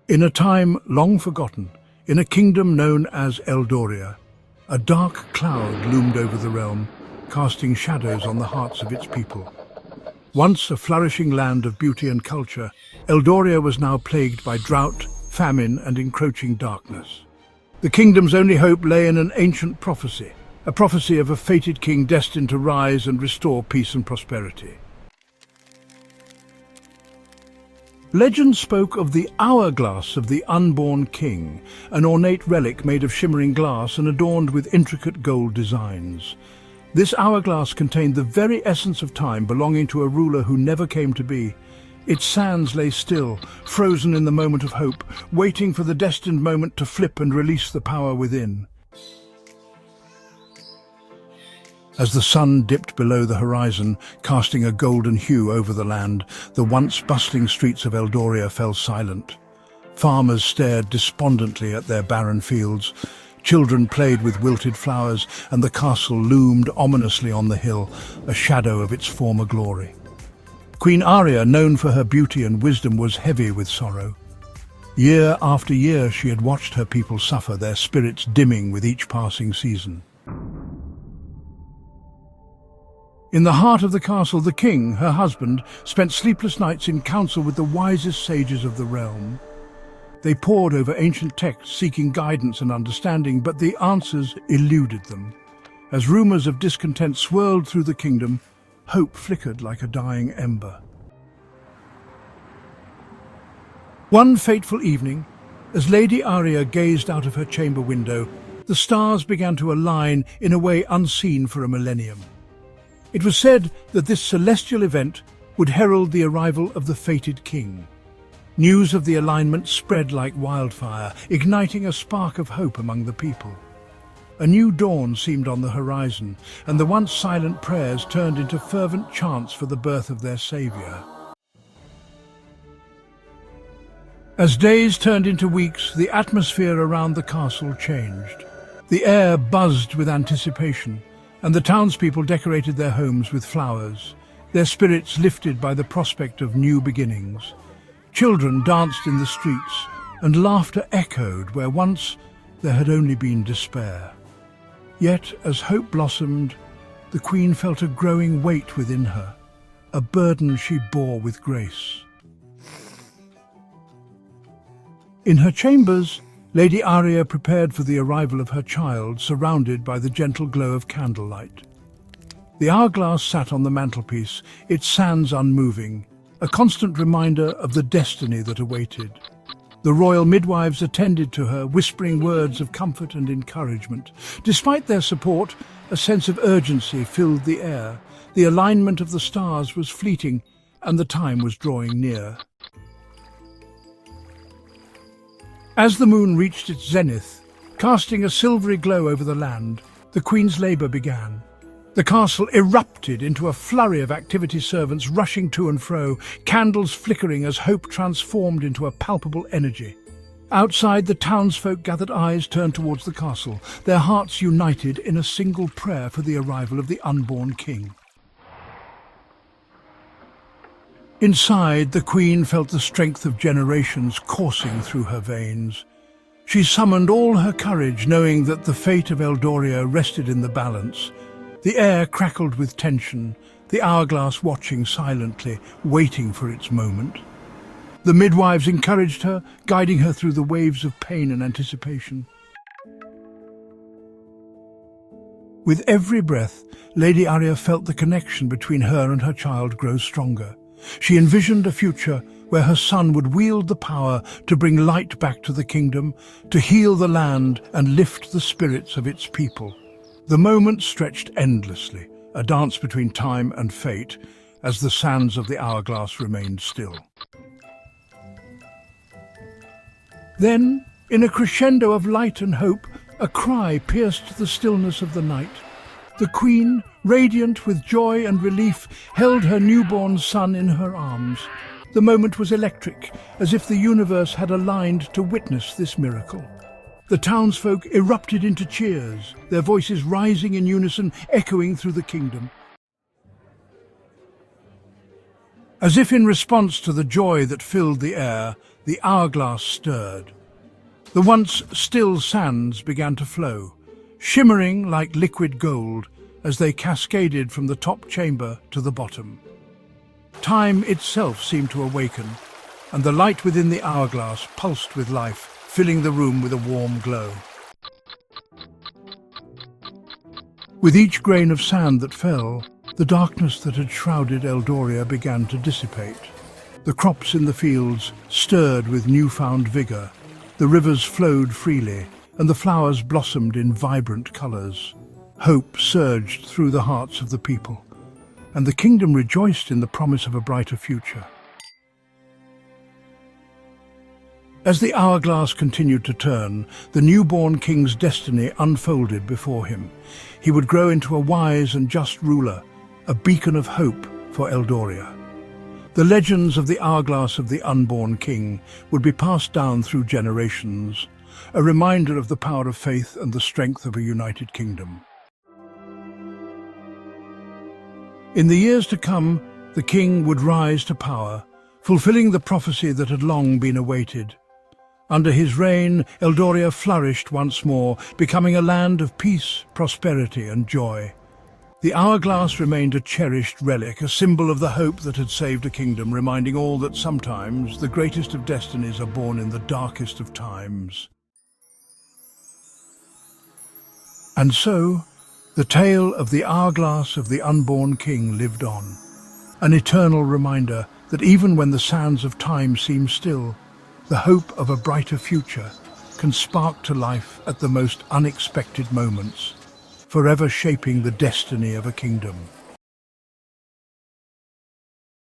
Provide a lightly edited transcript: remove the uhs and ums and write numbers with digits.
In a time long forgotten, in a kingdom known as Eldoria, a dark cloud loomed over the realm, casting shadows on the hearts of its people. Once a flourishing land of beauty and culture, Eldoria was now plagued by drought, famine, and encroaching darkness. The kingdom's only hope lay in an ancient prophecy, a prophecy of a fated king destined to rise and restore peace and prosperity. Legend spoke of the Hourglass of the unborn king, an ornate relic made of shimmering glass and adorned with intricate gold designs. This hourglass contained the very essence of time, belonging to a ruler who never came to be. Its sands lay still, frozen in the moment of hope, waiting for the destined moment to flip and release the power within. As the sun dipped below the horizon, casting a golden hue over the land, the once bustling streets of Eldoria fell silent. Farmers stared despondently at their barren fields. Children played with wilted flowers, and the castle loomed ominously on the hill, a shadow of its former glory. Queen Aria, known for her beauty and wisdom, was heavy with sorrow. Year after year she had watched her people suffer, their spirits dimming with each passing season. In the heart of the castle, the king, her husband, spent sleepless nights in council with the wisest sages of the realm. They pored over ancient texts, seeking guidance and understanding, but the answers eluded them. As rumors of discontent swirled through the kingdom, hope flickered like a dying ember. One fateful evening, as Lady Aria gazed out of her chamber window, the stars began to align in a way unseen for a millennium. It was said that this celestial event would herald the arrival of the fated king. News of the alignment spread like wildfire, igniting a spark of hope among the people. A new dawn seemed on the horizon, and the once silent prayers turned into fervent chants for the birth of their savior. As days turned into weeks, the atmosphere around the castle changed. The air buzzed with anticipation, and the townspeople decorated their homes with flowers, their spirits lifted by the prospect of new beginnings. Children danced in the streets, and laughter echoed where once there had only been despair. Yet, as hope blossomed, the Queen felt a growing weight within her, a burden she bore with grace. In her chambers, Lady Aria prepared for the arrival of her child, surrounded by the gentle glow of candlelight. The hourglass sat on the mantelpiece, its sands unmoving, a constant reminder of the destiny that awaited. The royal midwives attended to her, whispering words of comfort and encouragement. Despite their support, a sense of urgency filled the air. The alignment of the stars was fleeting, and the time was drawing near. As the moon reached its zenith, casting a silvery glow over the land, the Queen's labour began. The castle erupted into a flurry of activity, servants rushing to and fro, candles flickering as hope transformed into a palpable energy. Outside, the townsfolk gathered, eyes turned towards the castle, their hearts united in a single prayer for the arrival of the unborn king. Inside, the Queen felt the strength of generations coursing through her veins. She summoned all her courage, knowing that the fate of Eldoria rested in the balance. The air crackled with tension, the hourglass watching silently, waiting for its moment. The midwives encouraged her, guiding her through the waves of pain and anticipation. With every breath, Lady Aria felt the connection between her and her child grow stronger. She envisioned a future where her son would wield the power to bring light back to the kingdom, to heal the land and lift the spirits of its people. The moment stretched endlessly, a dance between time and fate, as the sands of the hourglass remained still. Then, in a crescendo of light and hope, a cry pierced the stillness of the night. The Queen, radiant with joy and relief, held her newborn son in her arms. The moment was electric, as if the universe had aligned to witness this miracle. The townsfolk erupted into cheers, their voices rising in unison, echoing through the kingdom. As if in response to the joy that filled the air, the hourglass stirred. The once still sands began to flow, shimmering like liquid gold as they cascaded from the top chamber to the bottom. Time itself seemed to awaken, and the light within the hourglass pulsed with life, filling the room with a warm glow. With each grain of sand that fell, the darkness that had shrouded Eldoria began to dissipate. The crops in the fields stirred with newfound vigor, the rivers flowed freely, and the flowers blossomed in vibrant colors. Hope surged through the hearts of the people, and the kingdom rejoiced in the promise of a brighter future. As the hourglass continued to turn, the newborn king's destiny unfolded before him. He would grow into a wise and just ruler, a beacon of hope for Eldoria. The legends of the hourglass of the unborn king would be passed down through generations, a reminder of the power of faith and the strength of a united kingdom. In the years to come, the king would rise to power, fulfilling the prophecy that had long been awaited. Under his reign, Eldoria flourished once more, becoming a land of peace, prosperity and joy. The hourglass remained a cherished relic, a symbol of the hope that had saved a kingdom, reminding all that sometimes the greatest of destinies are born in the darkest of times. And so, the tale of the hourglass of the unborn king lived on, an eternal reminder that even when the sands of time seem still, the hope of a brighter future can spark to life at the most unexpected moments, forever shaping the destiny of a kingdom.